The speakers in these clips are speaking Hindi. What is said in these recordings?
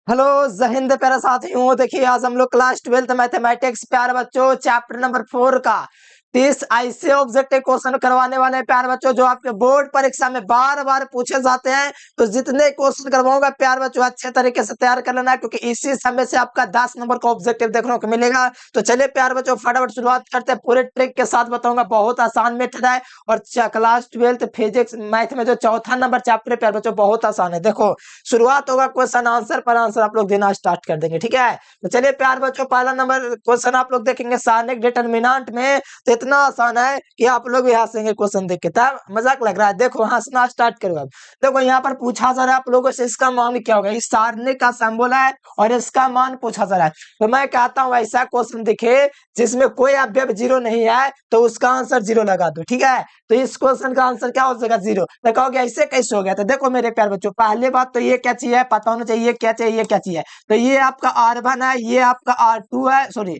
हेलो जय हिंद प्यारे साथियों। देखिए आज हम लोग क्लास 12th मैथमेटिक्स प्यारे बच्चों चैप्टर नंबर 4 का 30 ऐसे ऑब्जेक्टिव क्वेश्चन करवाने वाले हैं प्यारे बच्चों, जो आपके बोर्ड परीक्षा में बार बार पूछे जाते हैं। तो जितने क्वेश्चन करवाऊंगा प्यारे बच्चों अच्छे तरीके से तैयार कर लेना है, क्योंकि इसी समय से आपका 10 नंबर का ऑब्जेक्टिव देखने को मिलेगा। तो चलिए प्यारे बच्चों फटाफट शुरुआत करते हैं। पूरे ट्रिक के साथ बताऊंगा, बहुत आसान मेथड है। और क्लास 12th फिजिक्स मैथ में जो चौथा नंबर चैप्टर है प्यारे बच्चों बहुत आसान है। देखो शुरुआत होगा क्वेश्चन आंसर पर, आंसर आप लोग देना स्टार्ट कर देंगे, ठीक है। तो चलिए प्यार बच्चों पहला नंबर क्वेश्चन आप लोग देखेंगे सारणिक डिटरमिनेंट में। तो इतना आसान है कि आप लोग भी हंसेंगे क्वेश्चन देख के। तब मजाक लग रहा है, देखो हंसना स्टार्ट करो। अब देखो यहाँ पर पूछा जा रहा है आप लोगों से इसका मान क्या होगा। इस सारणिक का सिंबल है और इसका मान पूछा जा रहा है। तो मैं कहता हूँ ऐसा क्वेश्चन दिखे जिसमें कोई अवयव जीरो नहीं है तो उसका आंसर जीरो लगा दो, ठीक है। तो इस क्वेश्चन का आंसर क्या हो जाएगा, जीरो। तो कहोगे ऐसे कैसे हो गया। तो देखो मेरे प्यार बच्चों पहले बात तो ये क्या चीज है पता होना चाहिए, क्या चाहिए ये क्या चीज है। तो ये आपका R1 है, ये आपका R2 है, सॉरी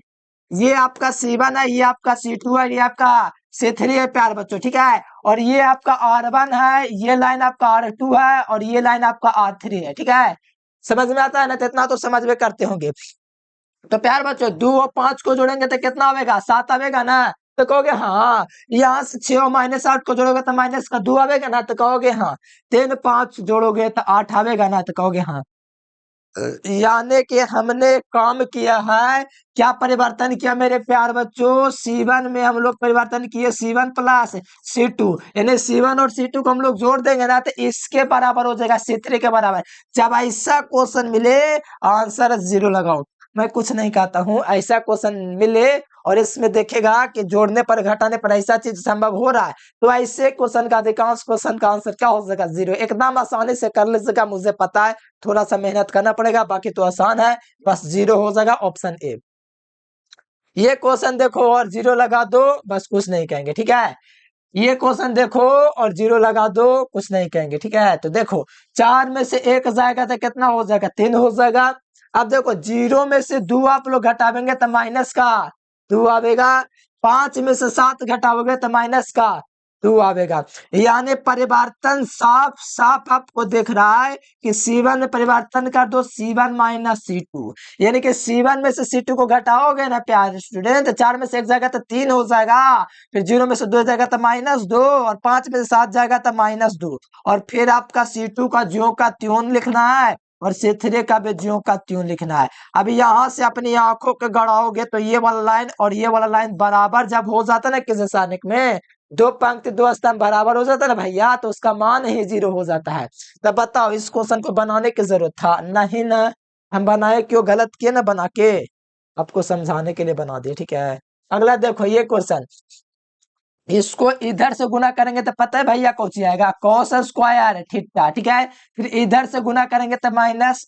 ये आपका C1 है, ये आपका C2 है, ये आपका C3 है प्यार बच्चों, ठीक है। और ये आपका R1 है, ये लाइन आपका R2 है और ये लाइन आपका R3 है, ठीक है। समझ में आता है ना। तो इतना तो समझ में करते होंगे। तो प्यार बच्चों 2 और 5 को जोड़ेंगे तो कितना आवेगा, 7 आवेगा ना। तो कहोगे हाँ। यहाँ से 6 और -8 को जोड़ोगे तो माइनस का 2 आवेगा ना। तो कहोगे हाँ। 3 5 जोड़ोगे तो 8 आवेगा ना। तो कहोगे हाँ। यानी कि हमने काम किया है। क्या परिवर्तन किया मेरे प्यार बच्चों, C1 में हम लोग परिवर्तन किए C1 प्लस C2, यानी C1 और C2 को हम लोग जोड़ देंगे ना तो इसके बराबर हो जाएगा C3 के बराबर। जब ऐसा क्वेश्चन मिले आंसर जीरो लगाओ। मैं कुछ नहीं कहता हूं, ऐसा क्वेश्चन मिले और इसमें देखेगा कि जोड़ने पर घटाने पर ऐसा चीज संभव हो रहा है तो ऐसे क्वेश्चन का अधिकांश क्वेश्चन का आंसर क्या हो जाएगा, जीरो। एकदम आसानी से कर लीजिएगा, मुझे पता है थोड़ा सा मेहनत करना पड़ेगा, बाकी तो आसान है। बस जीरो हो जाएगा ऑप्शन ए। ये क्वेश्चन देखो और जीरो लगा दो, बस कुछ नहीं कहेंगे, ठीक है। ये क्वेश्चन देखो और जीरो लगा दो, कुछ नहीं कहेंगे, ठीक है। तो देखो 4 में से 1 जाएगा तो कितना हो जाएगा, 3 हो जाएगा। अब देखो 0 में से 2 आप लोग घटावेंगे तो माइनस का 2 आवेगा। 5 में से 7 घटाओगे तो माइनस का 2 आवेगा। यानी परिवर्तन साफ साफ आपको दिख रहा है कि C1 में परिवर्तन कर दो, C1 माइनस C2, यानी कि C1 में से C2 को घटाओगे ना प्यारे स्टूडेंट, 4 में से 1 जाएगा तो 3 हो जाएगा। फिर 0 में से 2 जाएगा तो -2 और 5 में से 7 जाएगा तो -2। और फिर आपका C2 का ज्यों का त्यों लिखना है और C3 का भी ज्यों का त्यों लिखना है। अब यहाँ से अपनी आंखों के गड़ाओगे तो ये वाला लाइन और ये वाला लाइन बराबर जब हो जाता है ना किसी सारणिक में, दो पंक्ति दो स्तंभ बराबर हो जाता है ना भैया, तो उसका मान ही जीरो हो जाता है। तब बताओ इस क्वेश्चन को बनाने की जरूरत था नहीं ना। हम बनाए क्यों, गलत किए ना बना के, आपको समझाने के लिए बना दिए, ठीक है। अगला देखो ये क्वेश्चन, इसको इधर से गुना करेंगे तो पता है भैया कौन सी आएगा, कॉस स्क्वायर थीटा, ठीक है। फिर इधर से गुना करेंगे तो माइनस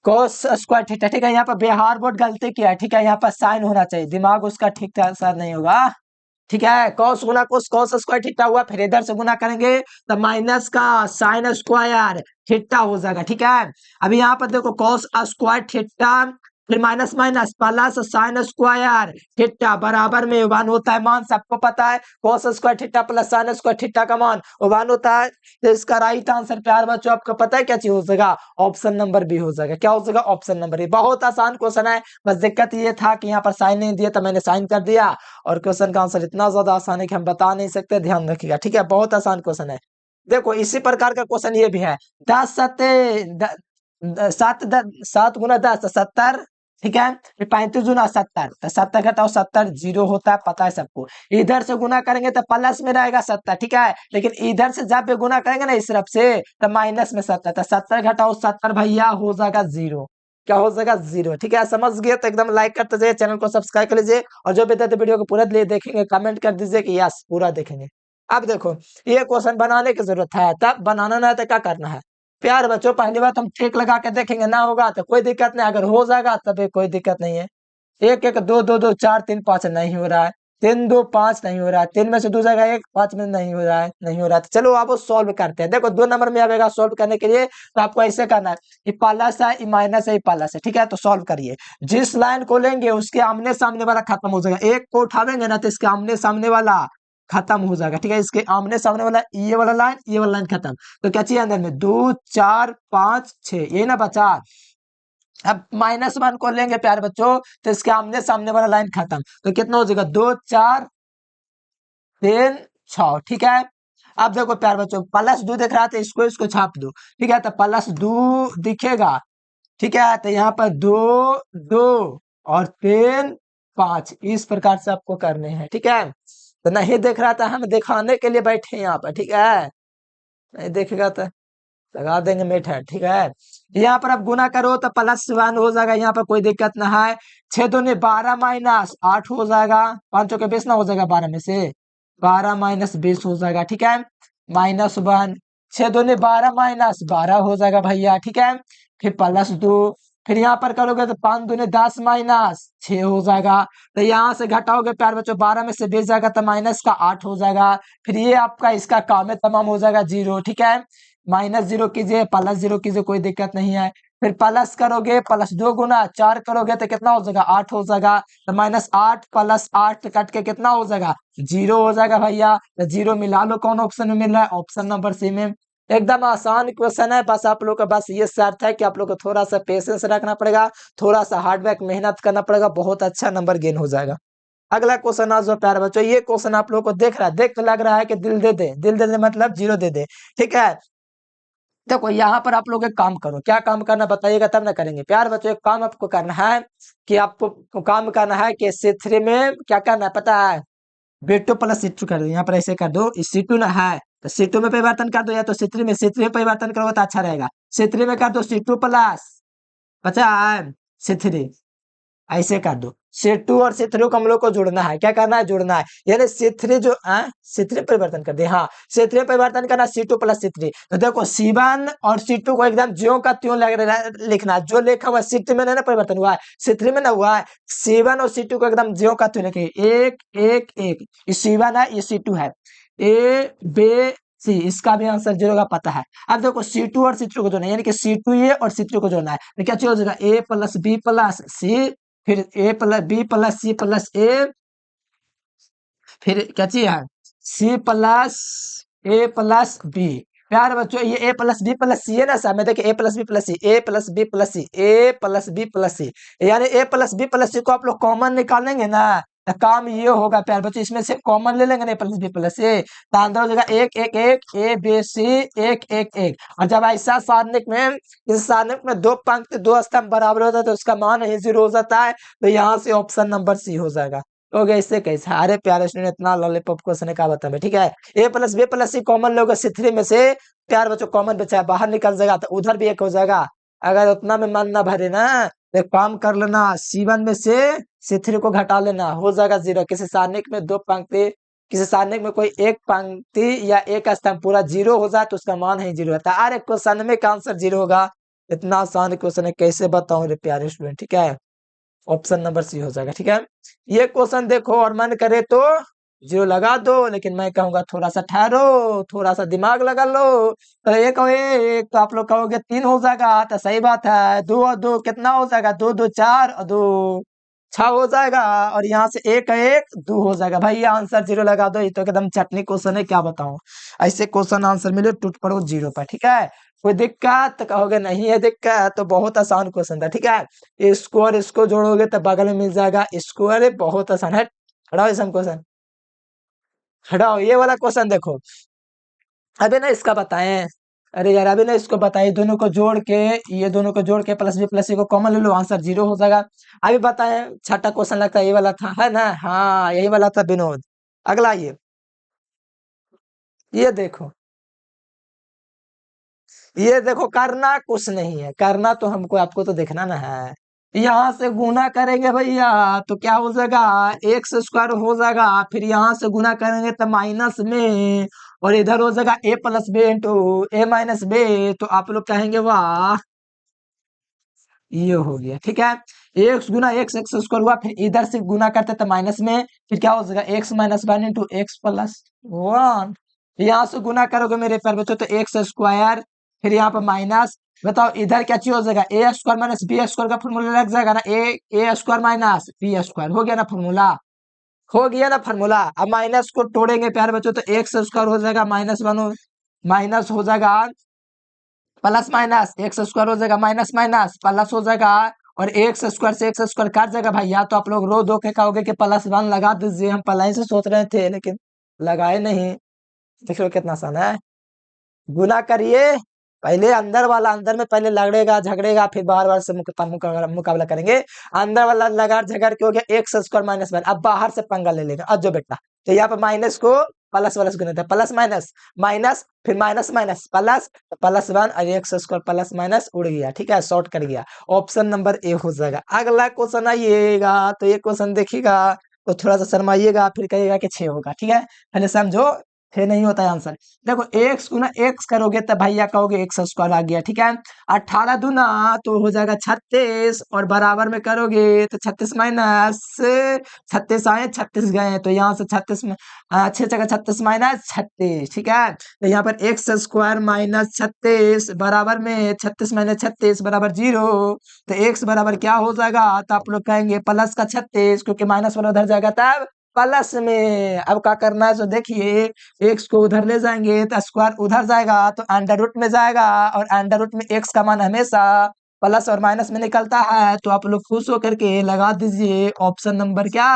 कॉस स्क्वायर थीटा, ठीक है। यहाँ पर बिहार बोर्ड गलती किया है, ठीक है। यहाँ पर साइन होना चाहिए, दिमाग उसका ठीक ठाक नहीं होगा, ठीक है। कॉस गुना कोस कॉस स्क्वायर थीटा हुआ, फिर इधर से गुना करेंगे तो माइनस का साइन स्क्वायर थीटा हो जाएगा, ठीक है। अभी यहाँ पर देखो कॉस स्क्वायर थीटा फिर minus minus plus sine square theta बराबर में 1 होता है। मान सबको पता है cos square theta plus sine square theta का मान 1 होता है। तो इसका राइट आंसर प्यार बच्चों आपको पता है क्या चीज हो जाएगा, ऑप्शन नंबर बी हो जाएगा। क्या हो जाएगा, ऑप्शन नंबर बी। बहुत आसान क्वेश्चन है, बस दिक्कत ये था कि यहाँ पर साइन नहीं दिया तो मैंने साइन कर दिया। और क्वेश्चन का आंसर इतना ज्यादा आसान है कि हम बता नहीं सकते, ध्यान रखिएगा, ठीक है। बहुत आसान क्वेश्चन है। देखो इसी प्रकार का क्वेश्चन ये भी है, 10 7 गुना 10 70, ठीक है। फिर 35 गुना 70 तो 70 घटाओ 70 जीरो होता है, पता है सबको। इधर से गुना करेंगे तो प्लस में रहेगा 70, ठीक है। लेकिन इधर से जब भी गुना करेंगे ना इस तरफ से तो माइनस में 70, तो 70 घटाओ 70 भैया हो जाएगा जीरो। क्या हो जाएगा, जीरो, ठीक है। समझ गए तो एकदम लाइक करते जाइए, चैनल को सब्सक्राइब कर लीजिए और जो भी वीडियो को पूरा देखेंगे कमेंट कर दीजिए कि यस पूरा देखेंगे। अब देखो ये क्वेश्चन बनाने की जरूरत है, तब बनाना ना है तो क्या करना है प्यार बच्चों, पहली बात हम ट्रिक लगा के देखेंगे, ना होगा तो कोई दिक्कत नहीं, अगर हो जाएगा तब कोई दिक्कत नहीं है। 1 1 2 2 2 4 3 5 नहीं हो रहा है, 3 2 5 नहीं हो रहा है, 3 में से 2 जाएगा 1, 5 में नहीं हो रहा है, नहीं हो रहा है। तो चलो आप वो सॉल्व करते हैं। देखो 2 नंबर में आएगा सॉल्व करने के लिए, तो आपको ऐसे करना है, ये प्लस है ये माइनस है ये प्लस है, ठीक है। तो सॉल्व करिए, जिस लाइन को लेंगे उसके आमने सामने वाला खत्म हो जाएगा। एक को उठावेंगे ना तो इसके आमने सामने वाला खत्म हो जाएगा। ठीक है, इसके आमने सामने वाला ये वाला लाइन खत्म। तो क्या चाहिए अंदर में 2 4 5 6, ये ना बचा। अब -1 को लेंगे प्यारे बच्चों, तो इसके आमने सामने वाला लाइन खत्म। तो कितना हो जाएगा 2 4 3 6। ठीक है, अब देखो प्यारे बच्चों +2 दिख रहा था, इसको छाप दो। ठीक है, तो +2 दिखेगा। ठीक है, तो यहाँ पर 2 2 और 3 5, इस प्रकार से आपको करने हैं। ठीक है, तो नहीं देख रहा था, हम दिखाने के लिए बैठे हैं यहाँ पर। ठीक है, नहीं देखेगा तो लगा देंगे मीठा। ठीक है, यहाँ पर अब गुना करो तो +1 हो जाएगा, यहाँ पर कोई दिक्कत ना है। 6 दूनी 12 -8 हो जाएगा, 5 चौके 20 ना हो जाएगा, 12 में से 12 -20 हो जाएगा। ठीक है, -1, 6 दूनी 12 -12 हो जाएगा भैया। ठीक है, फिर +2, फिर यहाँ पर करोगे तो 5 दूनी 10 -6 हो जाएगा। तो यहाँ से घटाओगे प्यार बच्चों, 12 में से 20 जाएगा तो -8 हो जाएगा। फिर ये आपका इसका काम है तमाम हो जाएगा 0। ठीक है, -0 कीजिए, +0 कीजिए, कोई दिक्कत नहीं है। फिर प्लस करोगे, +2 गुना 4 करोगे तो कितना हो जाएगा 8 हो जाएगा। तो -8 +8 कट के कितना हो जाएगा 0 हो जाएगा भैया। तो 0 मिला लो, कौन ऑप्शन में मिल रहा है, ऑप्शन नंबर सी में। एकदम आसान क्वेश्चन है, बस आप लोग का बस ये शर्त है कि आप लोग को थोड़ा सा पेशेंस रखना पड़ेगा, थोड़ा सा हार्डवर्क मेहनत करना पड़ेगा, बहुत अच्छा नंबर गेन हो जाएगा। अगला क्वेश्चन आज जो प्यारे बच्चों, ये क्वेश्चन आप लोग को देख रहा है, देख के लग रहा है कि दिल दे दे, दिल दे दे मतलब 0 दे दे। ठीक है, देखो यहाँ पर आप लोग एक काम करो, क्या काम करना बताइएगा तब ना करेंगे। प्यार बच्चों एक काम आपको करना है कि आपको काम करना है कि C3 में क्या करना है पता है, B2 + C2 कर दो। यहाँ पर ऐसे कर दो, C2 ना है तो C2 में परिवर्तन कर दो, या तो C3 में परिवर्तन करोगे तो अच्छा रहेगा। C3 में कर दो C2 प्लस, बचा है C3, ऐसे कर दो। C2 और C3 को हम लोग को जोड़ना है, क्या करना है जोड़ना है, यानी C3 जो C3 परिवर्तन कर दे, हाँ C3 परिवर्तन करना C2 + C3। तो देखो C1 और C2 को एकदम ज्यों का त्यों लिखना है, जो लिखा हुआ C3 में नहीं ना परिवर्तन हुआ है, C3 में ना हुआ है। C1 और C2 को एकदम ज्यों का त्यों लिखे, 1 1 1, ये C1 है, ये C2 है, A B C, इसका भी आंसर 0 का पता है। अब देखो C2 और C3 को जोड़ना है, यानी कि C2 ये और C3 को जोड़ना है, तो क्या हो जाएगा A + B + C, फिर A + B + C + A, फिर क्या चाहिए C + A + B। प्यार बच्चों ये A + B + C है ना सर, में देखिए A + B + C, A + B + C, A + B + C, यानी A + B + C को आप लोग कॉमन निकालेंगे ना, तो काम ये होगा प्यार बच्चों, इसमें से कॉमन ले लेंगे ना A + B + C, तो आंसर हो जाएगा 1 1 1 A B C 1 1 1। और जब ऐसा सारणिक में, इस सारणिक में 2 पंक्ति 2 स्तंभ बराबर होता है तो उसका मान ही 0 हो जाता है। तो यहाँ से ऑप्शन नंबर सी हो जाएगा। हो गया, इससे कैसे, अरे प्यारे स्टूडेंट इतना लॉलीपॉप क्वेश्चन का बता मैं। ठीक है, A + B + C कॉमन लोगे C3 में से, प्यार बच्चों कॉमन बचा है बाहर निकल जाएगा, तो उधर भी 1 हो जाएगा। अगर उतना में मन ना भरे ना, तो काम कर लेना, C1 में से C3 को घटा लेना, हो जाएगा 0। किसी सारणिक में 2 पंक्ति, किसी सारणिक में कोई एक पंक्ति या एक स्तंभ पूरा 0 हो जाए तो उसका मान ही 0 होता है। अरे क्वेश्चन में का आंसर 0 होगा, इतना आसान क्वेश्चन है, कैसे बताऊं रे प्यारे स्टूडेंट। ठीक है, ऑप्शन नंबर सी हो जाएगा। ठीक है, ये क्वेश्चन देखो और मन करे तो 0 लगा दो, लेकिन मैं कहूंगा थोड़ा सा ठहरो, थोड़ा सा दिमाग लगा लो। तो एक और एक, तो आप लोग कहोगे 3 हो जाएगा, तो सही बात है, 2 और 2 कितना हो जाएगा, 2 2 4 और 2 6 हो जाएगा, और यहाँ से 1 1 2 हो जाएगा। भाई आंसर 0 लगा दो, ये तो एकदम चटनी क्वेश्चन है, क्या बताऊं। ऐसे क्वेश्चन आंसर मिले टूट पड़ो 0 पर। ठीक है, कोई दिक्कत तो कहोगे नहीं है दिक्कत, तो बहुत आसान क्वेश्चन था। ठीक है, स्क्वायर इसको जोड़ोगे तो बगल में मिल जाएगा स्क्वायर, बहुत आसान है। हटाओ ये सब क्वेश्चन, हटाओ ये वाला क्वेश्चन देखो, अभी ना इसका बताएं। अरे यार अभी ना इसको बताइए, दोनों को जोड़ के, ये दोनों को जोड़ के +B + C को कॉमन ले लो, आंसर 0 हो जाएगा। अभी बताएं, छठा क्वेश्चन लगता है ये वाला था, है ना, हाँ यही वाला था विनोद। अगला ये देखो, ये देखो करना कुछ नहीं है, करना तो हमको आपको तो देखना ना है। यहाँ से गुना करेंगे भैया तो क्या हो जाएगा, x² हो जाएगा, फिर यहाँ से गुना करेंगे तो माइनस में, और इधर हो जाएगा A + B × A - B, तो आप लोग कहेंगे वाह, ये हो गया। ठीक है, x गुना x² हुआ, फिर इधर से गुना करते तो माइनस में, फिर क्या हो जाएगा x - 1 × x + 1। यहाँ से गुना करोगे मेरे प्यारे बच्चों तो x², फिर यहाँ पर माइनस, बताओ इधर क्या चीज हो जाएगा, A² - B² का फॉर्मूला लग जाएगा ना, A² - B² हो गया ना फॉर्मूला। हो गया ना फार्मूला। अब माइनस को तोड़ेंगे प्यारे बच्चों तो एक्स स्क्वायर हो जाएगा -1 माइनस हो जाएगा प्लस माइनस, एक्स स्क्वायर हो जाएगा माइनस माइनस प्लस हो जाएगा, और एक्स स्क्वायर से एक्स स्क्वायर काट जाएगा भाई। या तो आप लोग रो दो के कहोगे कि +1 लगा दीजिए, हम पहले से सोच रहे थे लेकिन लगाए नहीं। देखो कितना आसान है। गुना करिए, पहले अंदर वाला अंदर में पहले लड़ेगा झगड़ेगा, फिर बाहर बाहर से मुकाबला करेंगे। अंदर वाला लगा झगड़ के हो गया एक्स स्क्वायर -1। अब बाहर से पंगा ले लेगा। अब जो बेटा तो यहाँ पर माइनस को प्लस वाला गुना था, प्लस माइनस माइनस फिर माइनस माइनस प्लस +1 और एक्स स्क्वायर प्लस माइनस उड़ गया। ठीक है, शॉर्ट कर गया। ऑप्शन नंबर ए हो जाएगा। अगला क्वेश्चन आइएगा तो ये क्वेश्चन देखिएगा तो थोड़ा सा शर्माइएगा, फिर कहिएगा कि 6 होगा। ठीक है, पहले समझो, 6 नहीं होता है आंसर। देखो एक्स गुना एक्स करोगे तब भैया कहोगे एक्स स्क्वायर आ गया। ठीक है, 18 दूना तो हो जाएगा 36, और बराबर में करोगे तो 36 माइनस 36 आए 36 गए, तो यहाँ से 36 में 6 जगह 36 माइनस 36। ठीक है, तो यहाँ पर एक्स स्क्वायर -36 बराबर में 36 माइनस 36 बराबर 0। तो एक्स बराबर क्या हो जाएगा, तो आप लोग कहेंगे प्लस का 36, क्योंकि माइनस वाला उधर जाएगा तब प्लस में। अब क्या करना है तो देखिए, एक्स को उधर ले जाएंगे तो स्क्वायर उधर जाएगा तो अंडर रूट में जाएगा, और अंडर रूट में एक्स का मान हमेशा प्लस और माइनस में निकलता है। तो आप लोग खुश होकर के लगा दीजिए ऑप्शन नंबर क्या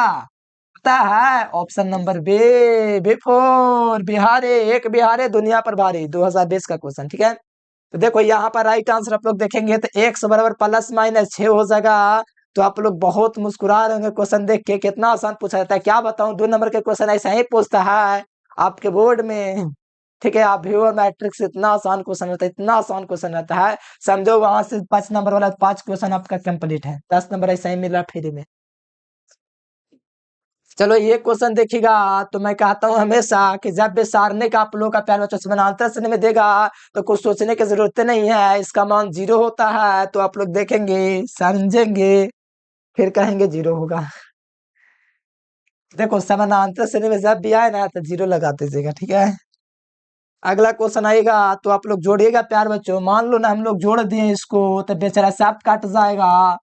पता है, ऑप्शन नंबर बी4 बिहारे। एक बिहारे दुनिया पर भारी, 2020 का क्वेश्चन। ठीक है, तो देखो यहाँ पर राइट आंसर आप लोग देखेंगे तो एक्स बराबर +-6 हो जाएगा। तो आप लोग बहुत मुस्कुरा रहे होंगे क्वेश्चन देख के, कितना आसान पूछा जाता है। क्या बताऊं, 2 नंबर के क्वेश्चन ऐसा ही पूछता है आपके बोर्ड में। ठीक है, आप व्यू और मैट्रिक्स इतना आसान क्वेश्चन रहता है, इतना आसान क्वेश्चन रहता है। समझो वहां से 5 नंबर वाला 5 क्वेश्चन आपका कंप्लीट है, 10 नंबर ऐसा ही मिल रहा फ्री में। चलो ये क्वेश्चन देखिएगा, तो मैं कहता हूँ हमेशा कि जब भी सारने का आप लोग का प्यार बच्चा समानांतर श्रेणी में देगा तो कुछ सोचने की जरूरत नहीं है, इसका मान 0 होता है। तो आप लोग देखेंगे समझेंगे फिर कहेंगे 0 होगा। देखो समानांतर श्रेणी में जब भी आए ना तो 0 लगा दीजिएगा। ठीक है, अगला क्वेश्चन आएगा तो आप लोग जोड़िएगा प्यार बच्चों। मान लो ना हम लोग जोड़ दिए इसको तो बेचारा साफ काट जाएगा।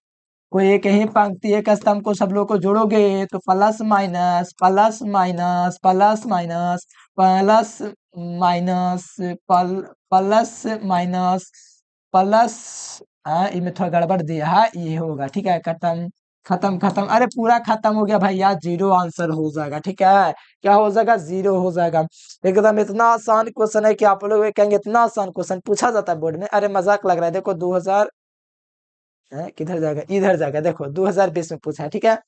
कोई एक ही पंक्ति एक स्तंभ को सब लोग को जोड़ोगे तो plus minus plus minus plus minus plus minus plus minus plus, हाँ इनमें थोड़ा गड़बड़ दिया है, ये होगा। ठीक है, खत्म खत्म खत्म, अरे पूरा खत्म हो गया भाई यार, 0 आंसर हो जाएगा। ठीक है, क्या हो जाएगा, 0 हो जाएगा। एकदम इतना आसान क्वेश्चन है कि आप लोग ये कहेंगे इतना आसान क्वेश्चन पूछा जाता है बोर्ड में, अरे मजाक लग रहा है। देखो 2000 किधर जाएगा, इधर जाएगा। देखो 2020 में पूछा है। ठीक है,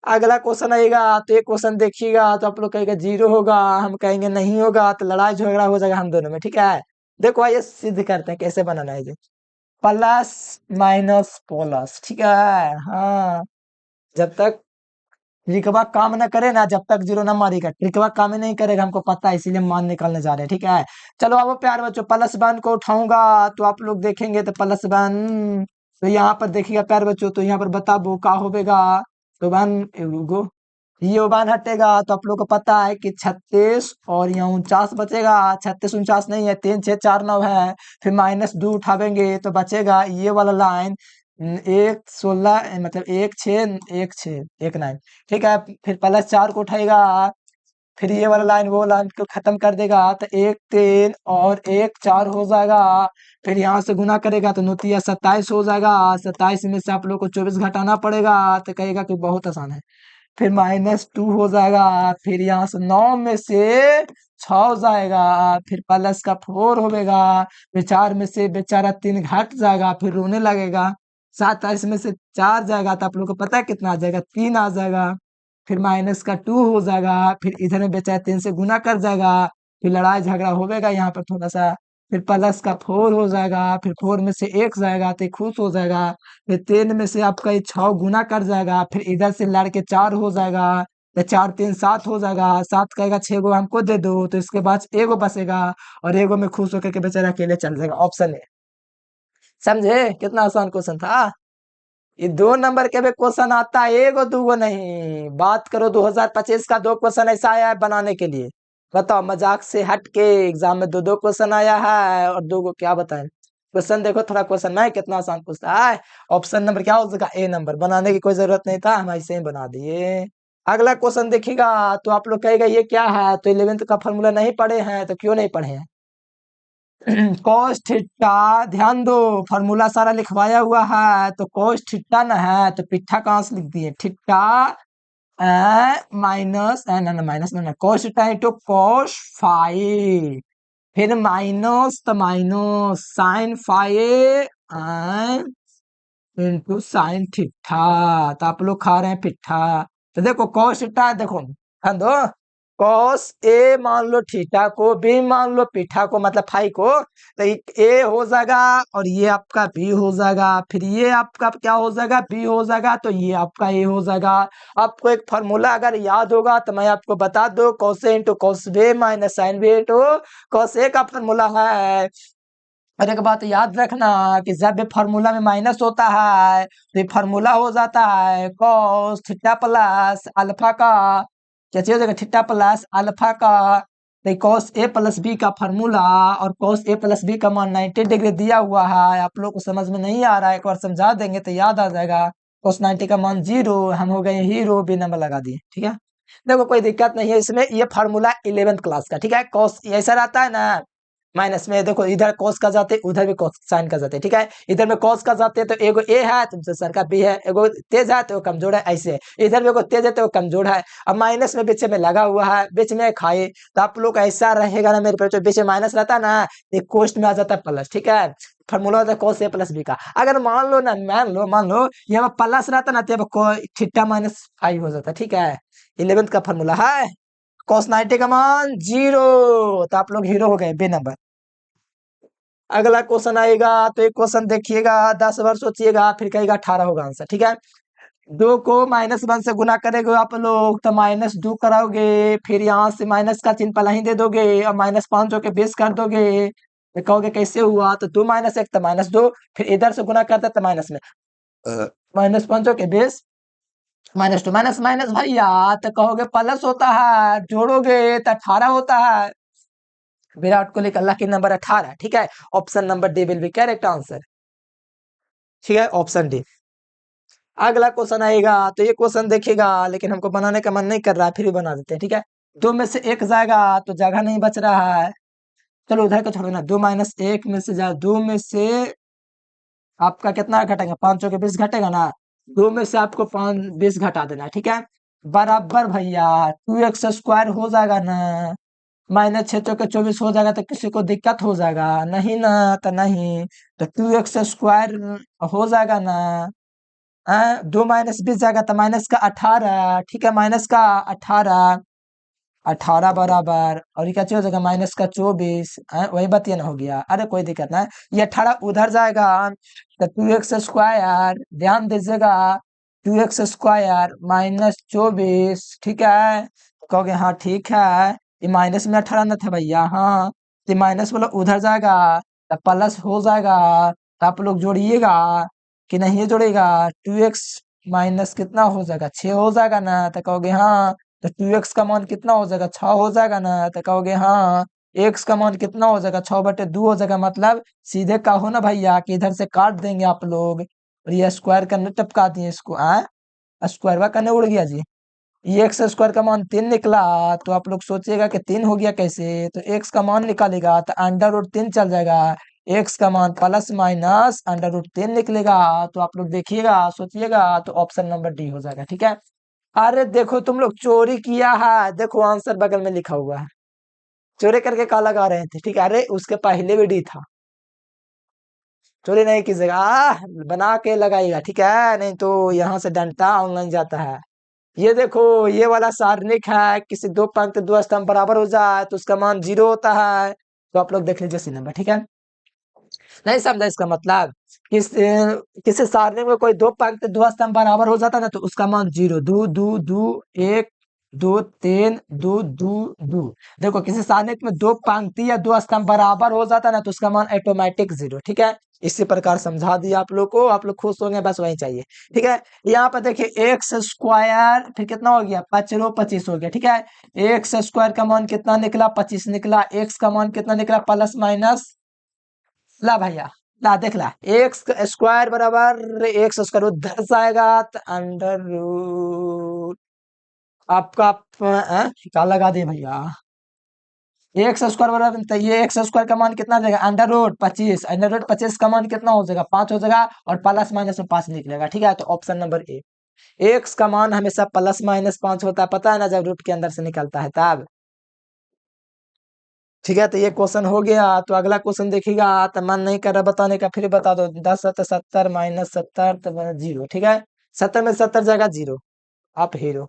अगला क्वेश्चन आएगा तो ये क्वेश्चन देखिएगा तो आप लोग कहेंगे 0 होगा, हम कहेंगे नहीं होगा, तो लड़ाई झगड़ा हो जाएगा हम दोनों में। ठीक है, देखो आइए सिद्ध करते हैं कैसे बनाना है। प्लस माइनस प्लस, ठीक है। हाँ, जब तक ट्रिकवा काम न करे ना, जब तक 0 ना मारेगा, ट्रिकवा काम ही नहीं करेगा, हमको पता है, इसीलिए मान निकालने जा रहे हैं। ठीक है, चलो अब प्यार बच्चों +1 को उठाऊंगा तो आप लोग देखेंगे तो +1, तो यहाँ पर देखिएगा प्यार बच्चों, तो यहाँ पर बताबो का होगा। तो 1 ये 1 हटेगा तो आप लोग को पता है कि 36 और यहाँ 49 बचेगा। 36 49 नहीं है, 3 6 4 9 है। फिर -2 उठावेंगे तो बचेगा ये वाला लाइन 1 16, मतलब 1 6 1 6 1 9। ठीक है, फिर +4 को उठाएगा, फिर ये वाला लाइन वो लाइन को खत्म कर देगा तो 1 3 और 1 4 हो जाएगा। फिर यहाँ से गुना करेगा तो 9 27 हो जाएगा। 27 में से आप लोग को 24 घटाना पड़ेगा, तो कहेगा कि बहुत आसान है। फिर -2 हो जाएगा, फिर यहाँ से 9 में से 6 हो जाएगा, फिर प्लस का 4 होगा, फिर 4 में से बेचारा 3 घट जाएगा, फिर रोने लगेगा। 27 में से 4 जाएगा तो आप लोग को पता है कितना आ जाएगा, 3 आ जाएगा। फिर माइनस का 2 हो जाएगा, फिर इधर में बेचारा 3 से गुना कर जाएगा, फिर लड़ाई झगड़ा होगा यहाँ पर थोड़ा सा। फिर प्लस का 4 हो जाएगा, फिर 4 में से 1 जाएगा तो खुश हो जाएगा। फिर 3 में से आपका ये 6 गुना कर जाएगा, फिर इधर से लड़ के 4 हो जाएगा, तो 4 3 7 हो जाएगा। 7 कहेगा 6 गो हमको दे दो, तो इसके बाद एगो बचेगा, और एगो में खुश होकर के बेचारा अकेले चल जाएगा। ऑप्शन है, समझे कितना आसान क्वेश्चन था। ये 2 नंबर के भी क्वेश्चन आता है, एगो दूगो नहीं। बात करो 2025 का 2 क्वेश्चन ऐसा आया है बनाने के लिए। बताओ, मजाक से हट के एग्जाम में 2 2 क्वेश्चन आया है, और 2 को क्या बताएं। क्वेश्चन देखो थोड़ा, क्वेश्चन में कितना आसान पूछता है। ऑप्शन नंबर क्या हो जाएगा, ए नंबर। बनाने की कोई जरूरत नहीं था, हम ऐसे ही बना दिए। अगला क्वेश्चन देखिएगा तो आप लोग कहेगा ये क्या है, तो 11th का फॉर्मूला नहीं पढ़े हैं, तो क्यों नहीं पढ़े हैं। cos थीटा, ध्यान दो फॉर्मूला सारा लिखवाया हुआ है, तो cos थीटा ना है तो पिट्ठा कहाँ से लिख दिए, थीटा माइनस ना माइनस ना cos theta into cos five, फिर माइनस तो minus sine five into sine theta, तो आप लोग खा रहे हैं पिट्ठा। तो देखो cos थीटा, देखो ध्यान दो, cos ए मान लो थीटा को, बी मान लो पिठा को, मतलब फाई को, तो ए हो जाएगा और ये आपका बी हो जाएगा, फिर ये आपका क्या हो जाएगा, बी हो जाएगा, तो ये आपका ए हो जाएगा। आपको एक फॉर्मूला अगर याद होगा तो मैं आपको बता दो, cos A into cos B minus sine B into cos A का फॉर्मूला है। और एक बात याद रखना कि जब भी फार्मूला में माइनस होता है तो ये फार्मूला हो जाता है cos थीटा प्लस अल्फा का, क्या चीज हो जाएगा, थीटा प्लस अल्फा का, तो cos ए प्लस बी का फार्मूला, और cos ए प्लस बी का मान 90 डिग्री दिया हुआ है। आप लोग को समझ में नहीं आ रहा है, एक बार समझा देंगे तो याद आ जाएगा। cos 90 का मान 0, हम हो गए हीरो, बी नंबर लगा दिए, ठीक है। देखो कोई दिक्कत नहीं है इसमें, ये फार्मूला 11th क्लास का, ठीक है। cos ऐसा रहता है ना, माइनस में देखो इधर cos का जाते उधर भी cos साइन का जाते, ठीक है। इधर में cos का जाते तो एगो ए है तुमसे सर का बी है, एगो तेज है तो कमजोर है, ऐसे इधर में एगो तेज है तो कमजोर है। अब माइनस में बीच में लगा हुआ है, बीच में खाए, तो आप लोग ऐसा रहेगा ना मेरे पे, बीच में माइनस रहता है ना, ये कोष्ट में आ जाता है प्लस, ठीक है। फॉर्मूला होता है cos ए प्लस बी का। अगर मान लो ना, मान लो यहाँ पर प्लस रहता ना, तो थीटा माइनस फाइव हो जाता है, ठीक है। 11th का फॉर्मूला है cos 90 का मान 0, तो आप लोग हीरो हो गए, बी नंबर। अगला क्वेश्चन आएगा तो एक क्वेश्चन देखिएगा, 10 बार सोचिएगा, फिर कहेगा 18 होगा आंसर, ठीक है। 2 को -1 से गुना करेंगे आप लोग तो -2 कराओगे, फिर यहाँ से माइनस का चिन्ह पहले ही दे दोगे और -5 होके 20 कर दोगे, तो कहोगे कैसे हुआ, तो 2 - 1 तो -2, फिर इधर से गुना करते तो माइनस में -5 होके 20 -2 माइनस माइनस भैया, तो कहोगे प्लस होता है, जोड़ोगे तो 18 होता है। विराट कोहली का लकी नंबर 18, ठीक है। Option number D will be correct answer, ठीक है, ऑप्शन डी। अगला क्वेश्चन आएगा तो ये क्वेश्चन देखिएगा, लेकिन हमको बनाने का मन नहीं कर रहा है, फिर भी बना देते हैं, ठीक है। 2 में से 1 जाएगा तो जगह नहीं बच रहा है, चलो उधर को छोड़ो ना, 2 - 1 में से 2 में से आपका कितना घटेगा, 5 के 20 घटेगा ना, 2 में से आपको 5 20 घटा देना है, ठीक है। बराबर भैया 2x स्क्वायर हो जाएगा ना, -6 के 24 हो जाएगा, तो किसी को दिक्कत हो जाएगा नहीं ना, तो नहीं, तो 2x स्क्वायर हो जाएगा ना, 2 - 20 जाएगा तो -18, ठीक है, -18, 18 बराबर, और ये क्या चीज हो जाएगा, -24, वही बात ये ना हो गया, अरे कोई दिक्कत ना है, ये 18 उधर जाएगा, तो 2x स्क्वायर, ध्यान दीजिएगा, 2x स्क्वायर -24, ठीक है। कहोगे हाँ ठीक है, ये माइनस में 18 ना था भैया, हाँ, ये माइनस वाला उधर जाएगा तो प्लस हो जाएगा, तो आप लोग जोड़िएगा कि नहीं जोड़ेगा, 2x माइनस कितना हो जाएगा, 6 हो जाएगा ना, तो कहोगे हाँ, तो 2x का मान कितना हो जाएगा, 6 हो जाएगा ना, तो कहोगे हाँ, x का मान कितना हो जाएगा, 6/2 हो जाएगा, मतलब सीधे कहो ना भैया कि इधर से काट देंगे आप लोग, और ये स्क्वायर करने टपका दिए इसको, स्क्वायर करने उड़ गया जी। ये एक्स स्क्वायर का मान 3 निकला, तो आप लोग सोचिएगा कि 3 हो गया कैसे, तो एक्स का मान निकालेगा तो √3 चल जाएगा, एक्स का मान प्लस माइनस √3 निकलेगा, तो आप लोग देखिएगा सोचिएगा, तो ऑप्शन नंबर डी हो जाएगा, ठीक है। अरे देखो तुम लोग चोरी किया है, देखो आंसर बगल में लिखा हुआ है, चोरी करके कहा लगा रहे थे, ठीक है, अरे उसके पहले भी डी था, चोरी नहीं कीजिएगा, बना के लगाइएगा, ठीक है, नहीं तो यहाँ से डंडा ऑनलाइन जाता है। ये देखो ये वाला सारणिक है, किसी दो पंक्ति दो स्तंभ बराबर हो जाए तो उसका मान 0 होता है, तो आप लोग देख लीजिए सी नंबर, ठीक है। नहीं समझा इसका मतलब, किसी सारणी में कोई दो पंक्ति दो स्तंभ बराबर हो जाता है ना, तो उसका मान 0, 2 2 2 1 2 3 2 2 2। देखो किसी सारणी में दो पंक्ति या दो स्तंभ बराबर हो जाता है ना, तो उसका मान ऑटोमेटिक 0, ठीक है। इसी प्रकार समझा दिया आप लोग को, आप लोग खुश होंगे, बस वही चाहिए, ठीक है। यहाँ पर देखिए एक्स स्क्वायर, फिर कितना हो गया, 5 हो गया, ठीक है। एक्स स्क्वायर का मान कितना निकला, 25 निकला, एक्स का मान कितना निकला, प्लस माइनस, ला भैया ला देख ला, एक्स स्क्वायर बराबर एक्स स्क्वायर उधर से आएगा तो अंडर रूट आपका क्या लगा दे भैया, एक्स स्क्वायर बराबर तो ये एक्स स्क्वायर का मान कितना हो जाएगा, अंडर रूट 25, अंडर रूट 25 का मान कितना हो जाएगा, 5 हो जाएगा, और प्लस माइनस में 5 निकलेगा। ठीक है, तो ऑप्शन नंबर ए, एक्स का मान हमेशा +- 5 होता है, पता है ना, जब रूट के अंदर से निकलता है तब। ठीक है, तो ये क्वेश्चन हो गया। तो अगला क्वेश्चन देखिएगा, तो मन नहीं कर रहा बताने का, फिर बता दो, 10 × 70 -70 तो 0। ठीक है, 70 में 70 जाएगा 0, आप हीरो।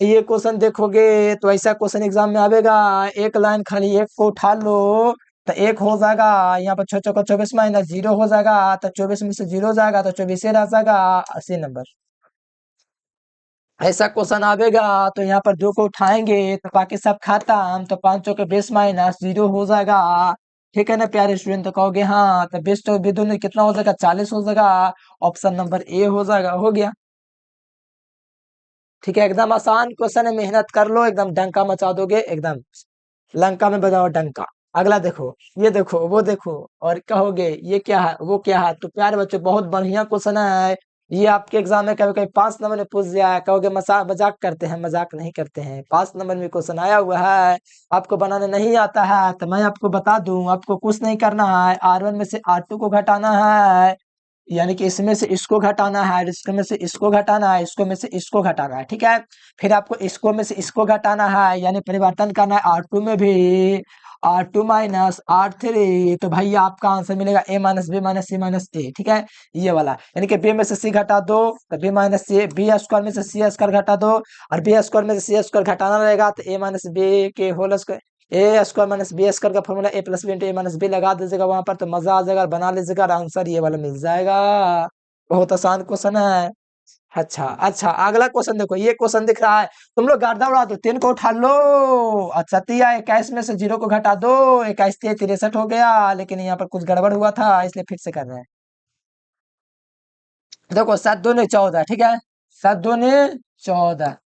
ये क्वेश्चन देखोगे तो ऐसा क्वेश्चन एग्जाम में आवेगा, एक लाइन खाली एक को उठा लो तो एक हो जाएगा, यहाँ पर 6×4 = 24 -0 हो जाएगा, तो 24 में से 0 जाएगा तो 24 रह जाएगा, 80 नंबर। ऐसा क्वेश्चन आवेगा तो यहाँ पर 2 को उठाएंगे तो बाकी सब खत्म, तो 5 के 20 - 0 हो जाएगा। ठीक है ना प्यारे स्टूडेंट, तो कहोगे हाँ, तो 20 तो विदुन में कितना हो जाएगा, 40 हो जाएगा, ऑप्शन नंबर ए हो जाएगा, हो गया। ठीक है, एकदम आसान क्वेश्चन है, मेहनत कर लो, एकदम डंका मचा दोगे, एकदम लंका में बजाओ डंका। अगला देखो, ये देखो, वो देखो, और कहोगे ये क्या है, वो क्या है। तो प्यारे बच्चों, बहुत बढ़िया क्वेश्चन है ये, आपके एग्जाम में कभी कभी 5 नंबर में पूछ दिया है, कहोगे मजाक करते हैं, मजाक नहीं करते हैं, 5 नंबर में क्वेश्चन आया हुआ है, आपको बनाने नहीं आता है तो मैं आपको बता दूं, आपको कुछ नहीं करना है, R1 में से R2 को घटाना है, यानी कि इसमें से इसको घटाना है, इसको में से इसको घटाना है, इसको में से इसको घटाना है। ठीक है, फिर आपको इसको में से इसको घटाना है, यानी परिवर्तन करना है R2 में भी, R2 - R3, तो भाई आपका आंसर मिलेगा A - B - C - A। ठीक है, ये वाला, यानी कि B में से C घटा दो तो B - C, B स्क्वायर में से C स्क्वायर घटा दो, और B स्क्वायर में से C स्क्वायर घटाना रहेगा तो A - B के होल स्क्वायर, ए स्क्वायर माइनस बी स्क्वायर का formula A + B × A - B लगा दीजिएगा वहां पर, तो मजा आ जाएगा, बना लीजिएगा, और आंसर ये वाला मिल जाएगा। बहुत आसान क्वेश्चन है। अच्छा अच्छा, अगला क्वेश्चन देखो, ये क्वेश्चन दिख रहा है, तुम लोग गर्दा उड़ा दो, 3 को उठा लो। अच्छा, 21 में से 0 को घटा दो, 21 × 3 = 63 हो गया, लेकिन यहाँ पर कुछ गड़बड़ हुआ था, इसलिए फिर से कर रहे हैं। देखो, 7×2 = 14। ठीक है, 7×2 = 14,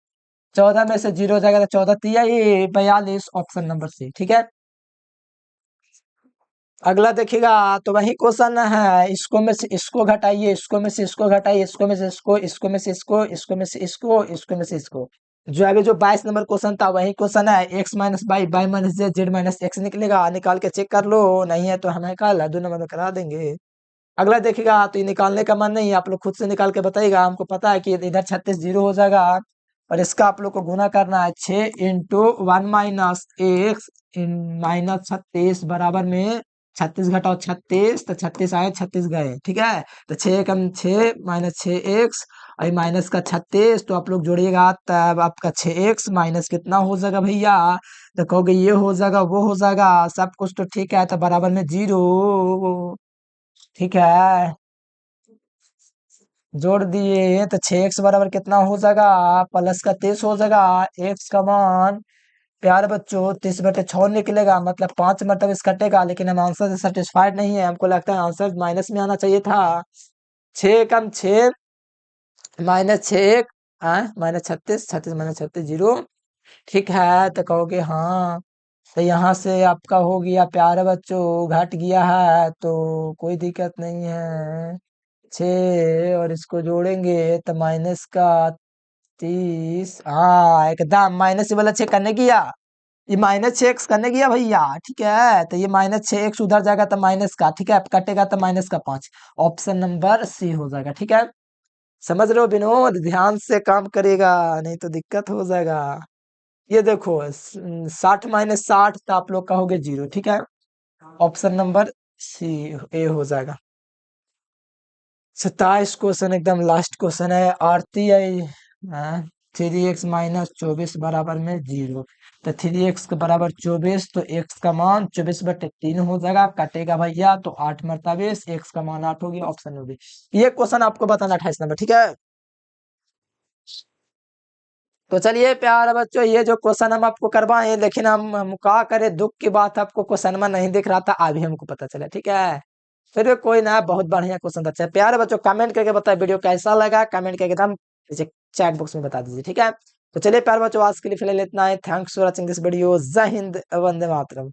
14 में से 0 जाएगा तो 14×3 = 42, ऑप्शन नंबर सी। ठीक है, अगला देखिएगा, तो वही क्वेश्चन है, इसको में से इसको घटाइए, इसको में से इसको घटाइए, इसको में से इसको, इसको में से इसको, इसको में से इसको, इसको में से इसको। जो अभी जो 22 नंबर क्वेश्चन था वही क्वेश्चन है, x - y, y - z, z - x निकलेगा, निकाल के चेक कर लो, नहीं है तो हमें कल 2 नंबर में करा देंगे। अगला देखिएगा, तो ये निकालने का मन नहीं है, आप लोग खुद से निकाल के बताइएगा, हमको पता है कि इधर 36 0 हो जाएगा, और इसका आप लोग को गुना करना है, 6 × 1 - x -36 घटाओ 36, तो 36 आए, 36 गए। ठीक है, तो 6 - 6x, और माइनस का 36, तो आप लोग जोड़िएगा तब आपका 6x माइनस कितना हो जाएगा भैया, तो कहोगे ये हो जाएगा, वो हो जाएगा, सब कुछ तो ठीक है, तो बराबर में 0। ठीक है, जोड़ दिए तो 6x बराबर कितना हो जाएगा, प्लस का 30 हो जाएगा, x का मान प्यारे बच्चों 30/6 निकलेगा, मतलब 5 मतलब इस कटेगा, लेकिन हम आंसर से सेटिस्फाइड नहीं है, हमको लगता है आंसर माइनस में आना चाहिए था। 6 × 6 -6 -36, 36 - 36 0। ठीक है, तो कहोगे हाँ, तो यहाँ से आपका हो गया प्यारे बच्चों, घट गया है, तो कोई दिक्कत नहीं है, 6 और इसको जोड़ेंगे तो -30, हाँ एकदम माइनस वाला चेक करने किया, ये -6x करने गया भैया। ठीक है, तो ये -6x उधर जाएगा तो माइनस का, ठीक है, कटेगा तो -5, ऑप्शन नंबर सी हो जाएगा। ठीक है, समझ रहे हो विनोद, ध्यान से काम करेगा, नहीं तो दिक्कत हो जाएगा। ये देखो, 60 - 60 तो आप लोग कहोगे 0। ठीक है, ऑप्शन नंबर सी, ए हो जाएगा। 27 क्वेश्चन एकदम लास्ट क्वेश्चन है, आरती आई 3x - 24 बराबर में 0, तो 3x के बराबर 24, तो x का मान 24/3 हो जाएगा, कटेगा भैया तो 8 × 20, x का मान 8 हो गया, ऑप्शन में भी। ये क्वेश्चन आपको बताना 28 नंबर। ठीक है, तो चलिए प्यारे बच्चों, ये जो क्वेश्चन हम आपको करवाए, लेकिन हम क्या करें, दुख की बात, आपको क्वेश्चन में नहीं दिख रहा था, अभी हमको पता चला। ठीक है, फिर भी कोई ना, बहुत बढ़िया क्वेश्चन था। अच्छा प्यारे बच्चों, कमेंट करके बताए वीडियो कैसा लगा, कमेंट करके एकदम नीचे चैट बॉक्स में बता दीजिए। ठीक है, तो चलिए प्यारे बच्चों, आज के लिए फिलहाल इतना है, thanks for watching this video, जय हिंद, वंदे मातरम।